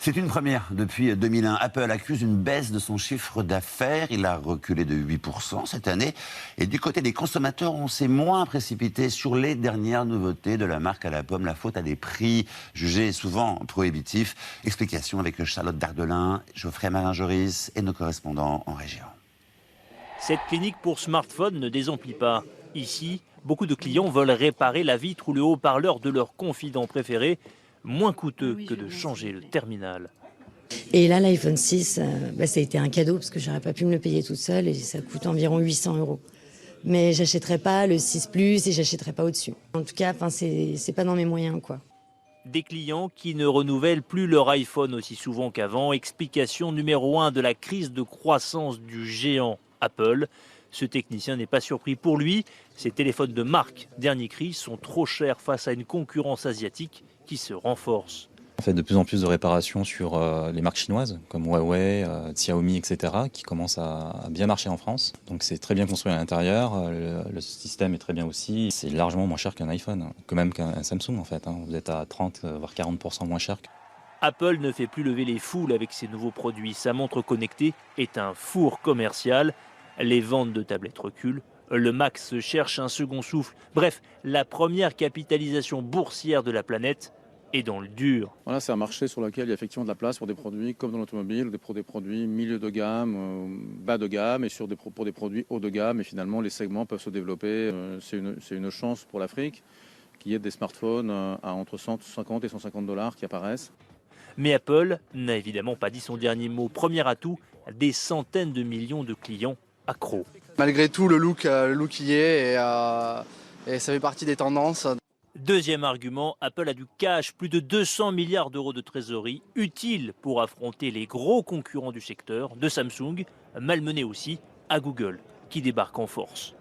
C'est une première depuis 2001. Apple accuse une baisse de son chiffre d'affaires. Il a reculé de 8% cette année. Et du côté des consommateurs, on s'est moins précipité sur les dernières nouveautés de la marque à la pomme. La faute à des prix jugés souvent prohibitifs. Explication avec Charlotte Dardelin, Geoffrey Marin-Joris et nos correspondants en région. Cette clinique pour smartphone ne désemplit pas. Ici, beaucoup de clients veulent réparer la vitre ou le haut-parleur de leur confident préféré, moins coûteux que de changer le terminal. Et là, l'iPhone 6, ça a été un cadeau parce que j'aurais pas pu me le payer toute seule et ça coûte environ 800 €. Mais j'achèterai pas le 6 Plus et j'achèterai pas au-dessus. En tout cas, c'est pas dans mes moyens, quoi. Des clients qui ne renouvellent plus leur iPhone aussi souvent qu'avant. Explication numéro 1 de la crise de croissance du géant Apple. Ce technicien n'est pas surpris. Pour lui, ces téléphones de marque dernier cri sont trop chers face à une concurrence asiatique qui se renforce. On fait de plus en plus de réparations sur les marques chinoises comme Huawei, Xiaomi, etc. qui commencent à bien marcher en France. Donc c'est très bien construit à l'intérieur, le système est très bien aussi. C'est largement moins cher qu'un iPhone, que même qu'un Samsung en fait. Vous êtes à 30 voire 40% moins cher. Apple ne fait plus lever les foules avec ses nouveaux produits. Sa montre connectée est un four commercial. Les ventes de tablettes reculent. Le Max cherche un second souffle. Bref, la première capitalisation boursière de la planète est dans le dur. Voilà, c'est un marché sur lequel il y a effectivement de la place pour des produits comme dans l'automobile, pour des produits milieu de gamme, bas de gamme et pour des produits haut de gamme. Et finalement, les segments peuvent se développer. C'est une chance pour l'Afrique qu'il y ait des smartphones à entre 150 et 150 $ qui apparaissent. Mais Apple n'a évidemment pas dit son dernier mot. Premier atout, des centaines de millions de clients accros. Malgré tout, le look y est et ça fait partie des tendances. Deuxième argument, Apple a du cash, plus de 200 milliards d'euros de trésorerie, utile pour affronter les gros concurrents du secteur, de Samsung, malmené aussi à Google, qui débarque en force.